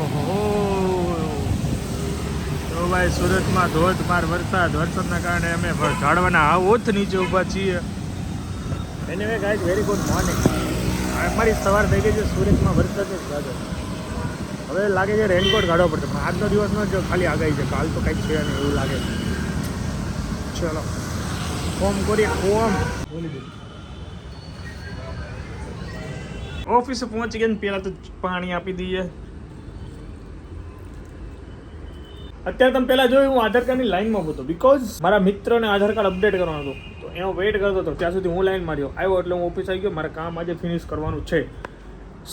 ઓહો તો ભાઈ સુરતમાં ધોધમાર વરસાદના કારણે અમે ઝાડવાના ઓથ નીચે ઊભા છીએ. Anyway guys very good morning. અમારી સવાર થઈ ગઈ છે. સુરતમાં વરસાદ જ જાજો. હવે લાગે છે રેનકોટ કાઢવો પડશે, પણ આજનો દિવસનો જ ખાલી આગાહી છે, કાલ તો કંઈક છે નહીં એવું લાગે. ચલો ફોર્મ કરીએ. ફોર્મ બોલી દે. ઓફિસે પહોંચી ગયા ને પહેલાં તો પાણી આપી દઈએ. અત્યારે તમે પહેલાં જોયું હું આધાર કાર્ડની લાઈનમાં હતો, બિકોઝ મારા મિત્રને આધાર કાર્ડ અપડેટ કરવાનું હતું, તો એનો વેઇટ કરતો હતો. ત્યાં સુધી હું લાઈન માર્યો આવ્યો એટલે હું ઓફિસ આવી ગયો. મારે કામ આજે ફિનિશ કરવાનું છે.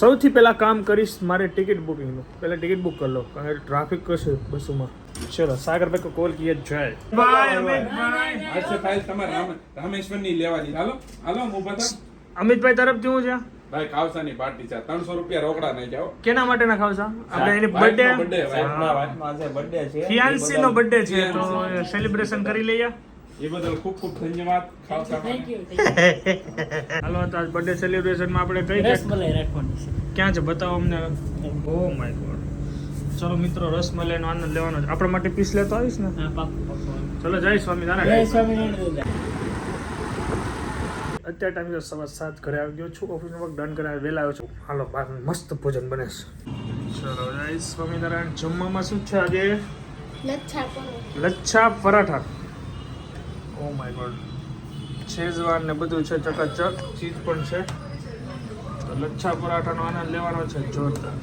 સૌથી પહેલાં કામ કરીશ મારે ટિકિટ બુકિંગનું. પહેલાં ટિકિટ બુક કરી લો, કારણ કે ટ્રાફિક કશે બસોમાં. ચલો સાગરભાઈ કો કોલ કિયા જાય. બાય અમિતભાઈ. આજે ફાઇલ તમારે રામેશ્વરની લેવાની. હાલો હાલો હું બતા. અમિતભાઈ તરફથી હું છે ભાઈ ખાવસાની પાર્ટી છે. 300 રૂપિયા રોકડા નહીં જાઓ. કેના માટે ના ખાવસા? આપણે એની બર્થડે બર્થડે ફિયાન્સી નો બર્થડે છે, તો સેલિબ્રેશન કરી લઈએ. એ બદલ ખૂબ ખૂબ ધન્યવાદ. ખાવસા હાલો તો આજ બર્થડે સેલિબ્રેશનમાં આપણે કઈ ક્યાં છે બતાવો અમને. Oh my God. ચલો મિત્રો રસમલાઈનો આનંદ લેવાનો છે. આપણા માટે પીસ લેતો આવીશ ને? ચલો જય સ્વામિનારાયણ. અત્યારે ટાઈમ 7:15 ઘરે આવી ગયો છું. ઓફિસનો વર્ક ડન કરાવી વહેલા આવ્યો છું. હાલો બહાર મસ્ત ભોજન બને છે. ચલો જય સ્વામિનારાયણ. જમવામાં શું છે આજે? Lachha paratha. Oh my God. Schezwan ને બધું છે, ચકાચક ચીઝ પણ છે. તો લચ્છા પરાઠાનો આનંદ લેવાનો છે જોરદાર.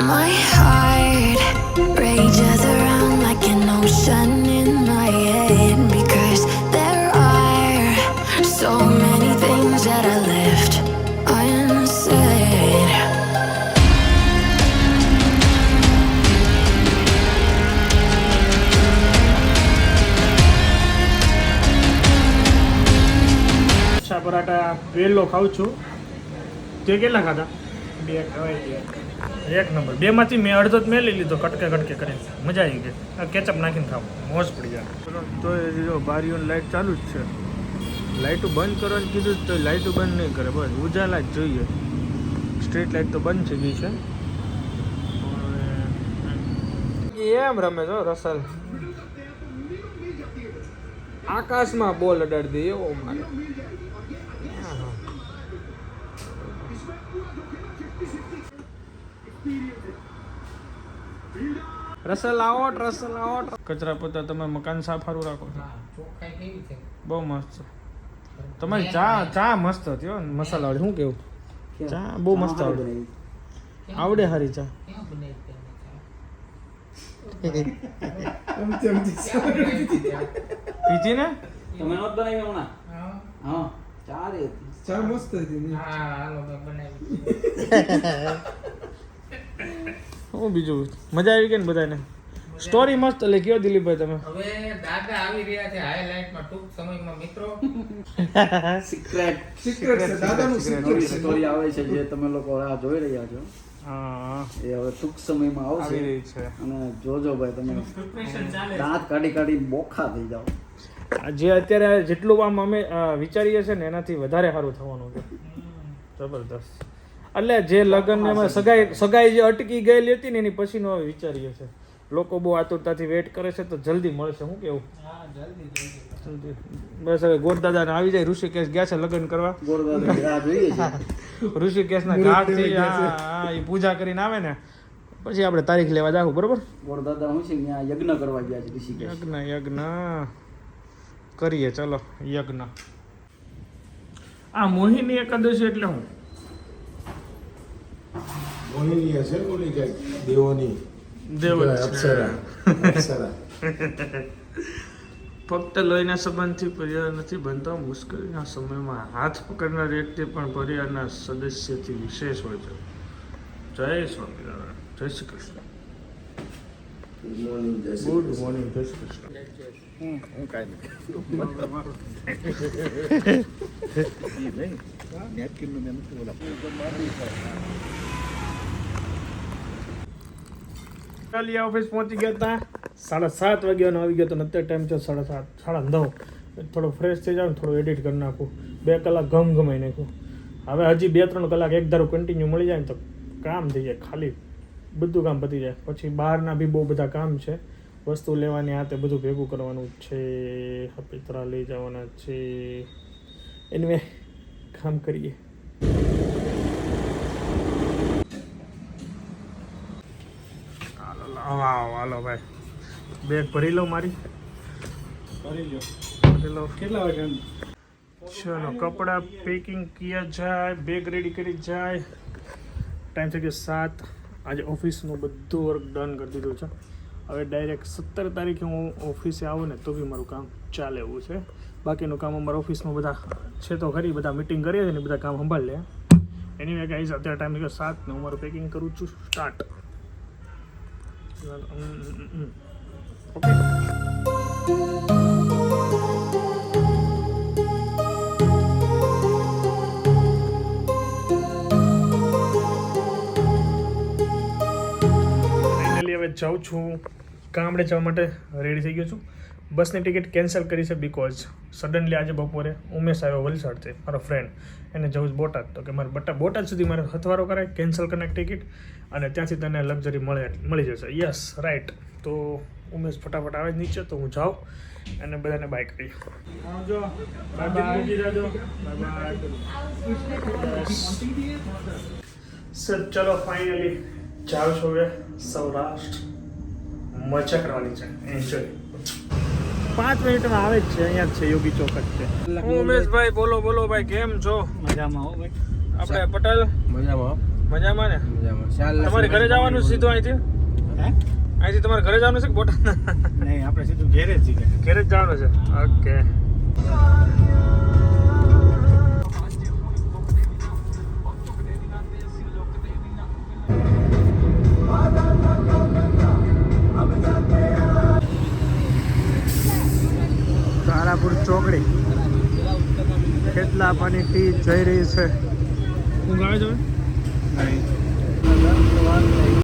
My heart rages around like an ocean in my head, because there are so many things that I left unsaid. Lachha paratha પહેલો ખાઉં છું. તે કેટલા ખાધા? 2 ખવાઈ ગયા. એક નંબર. 2 માંથી મેં અડધો જ મેં લઈ લીધો, કટકે કરીને. મજા આવી ગઈ. કેચઅપ નાખીને ખાવ, મોજ પડી જાય. તો જો બારીઓની લાઇટ ચાલુ જ છે. લાઇટો બંધ કરવાનું કીધું તો લાઇટો બંધ નહીં કરે, બસ ઉજાલા જ જોઈએ. સ્ટ્રીટ લાઇટ તો બંધ થઈ ગઈ છે. એમ રમે છો રસલ, આકાશમાં બોલ અડાડી દે એવો મારે. રસલ આવોટ. કચરા પોતા તમે મકાન સાફ સારું રાખો છો. બહુ મસ્ત છે તમારી ચા મસ્ત હતી હો, મસાલા વાળી. શું કેવું? ચા બહુ મસ્ત આવડે હારી ચા. પીધી ને તમે નહોત બનાવી હમણાં? હા ચા રે ચા મસ્ત હતી. હું બીજું મજા આવી ગઈ ને બધાને? સ્ટોરી મસ્ત એટલે કયો દિલીપભાઈ તમે? હવે દાદા આવી રહ્યા છે હાઈલાઇટમાં ટૂંક સમયમાં મિત્રો. સિક્રેટ છે દાદાનું સિક્રેટ સ્ટોરી આવે છે જે તમે લોકો આ જોઈ રહ્યા છો. હા એ હવે ટૂંક સમયમાં આવી આવશે. રહી છે. અને જોજો ભાઈ તમે દાંત કાઢી બોખા થઈ જાઓ. જે અત્યારે જેટલું આમ અમે વિચારીએ છીએ ને એનાથી વધારે સારું થવાનું છે. જબરદસ્ત. એટલે જે લગ્ન એમાં સગાઈ જે અટકી ગયેલી હતી ને એની પછીનો હવે વિચારીએ છીએ. લોકો બહુ આતુરતાથી વેઇટ કરે છે, તો જલ્દી મળશે. શું કેવું? જલ્દી. બસ હવે ગોરદાદાને આવી જાય. ઋષિકેશ ગયા છે લગ્ન કરવા. ગોરદાદાની રાહ જોઈએ છે. ઋષિકેશના ઘાટથી હા એ પૂજા કરીને આવે ને પછી આપણે તારીખ લેવા જાવ. બરોબર? ગોરદાદા હું છે ત્યાં યજ્ઞ કરવા ગયા છે ઋષિકેશ. યજ્ઞ કરીએ. ચલો યજ્ઞ. આ મોહિની એકાદશી એટલે હું? મોહિની હશે કોની કઈ દેવોની દેવ અપ્સરા. ફક્ત લોહીના સંબંધથી પરિવાર નથી બનતો. મુશ્કેલીના સમયમાં હાથ પકડનાર વ્યક્તિ પણ પરિવારના સદસ્યથી વિશેષ હોય છે. જય સ્વામિનારાયણ. જય શ્રી કૃષ્ણ. Good morning. જય શ્રી કૃષ્ણ. હું કાંઈ કાલિયા ઓફિસ પહોંચી ગયા હતા. 7:30 વાગ્યાનો આવી ગયો તો અત્યારે ટાઈમ છે 7:30 9:30. થોડો ફ્રેશ થઈ જાવ ને થોડું એડિટ કરી નાખું. 2 કલાક ગમાઈ નાખ્યું. હવે હજી 2-3 કલાક એક ધારું કન્ટિન્યુ મળી જાય ને તો કામ થઈ જાય, ખાલી બધું કામ પતી જાય. પછી બહારના બી બહુ બધા કામ છે, વસ્તુ લેવાની આ તે બધું ભેગું કરવાનું છે, હપીતરા લઈ જવાના છે. એનવે કામ કરીએ. હાલો ભાઈ, બેગ ભરી લો મારી. ભરી લો. કેટલા વાગ્યા? ચલો કપડા પેકિંગ કિયા જાય, બેગ રેડી કરી જાય. ટાઈમ થઈ ગયો 7. આજે ઓફિસનું બધું વર્ક ડન કરી દીધું છે. હવે ડાયરેક્ટ 17 તારીખે હું ઓફિસે આવું ને તો બી મારું કામ ચાલે એવું છે. બાકીનું કામ અમારા ઓફિસમાં બધા છે તો ખરી, બધા મિટિંગ કરીએ છીએ ને બધા કામ સંભાળી લે. એની વે ગાઈઝ અત્યારે ટાઈમ થઈ ગયો 7 ને હું મારું પેકિંગ કરું છું સ્ટાર્ટ. ઓકે. હવે જાઉં છું ગામડે જવા માટે રેડી થઈ ગયો છું. બસની ટિકિટ કેન્સલ કરી છે બીકોઝ સડનલી આજે બપોરે ઉમેશ આવ્યો વલસાડથી, મારો ફ્રેન્ડ. એને જવું છે બોટાદ, તો કે મારે બોટાદ સુધી મારે હથવારો કરાય, કેન્સલ કરી નાખ ટિકિટ, અને ત્યાંથી તને લક્ઝરી મળી જશે. Yes right. તો ઉમેશ ફટાફટ આવે નીચે, તો હું જાઉં અને બધાને બાય કરી. આવજો, બાય બાય. સર ચલો ફાઇનલી જાઉં છું હવે સૌરાષ્ટ્ર. મજા કરવાની છે, એન્જોય. 5 મિનિટમાં આવે જ છે, અહીંયા જ છે, યોગી ચોક જ છે. ઉમેશભાઈ બોલો ભાઈ, કેમ છો? મજામાં હો ભાઈ. આપણે પટેલ મજામાં મજામાં ને? મજામાં. તમારે ઘરે જવાનું સીધું અહીંથી? અહીંથી તમારે ઘરે જવાનું છે કે બોટાદ? નહીં, આપણે સીધું ઘેરે જ છીએ. ઘરે જ જવાનું છે. ઓકે. તારાપુર ચોકડી કેટલા પાણી ટી જઈ રહી છે. ઊંઘ આવે છે?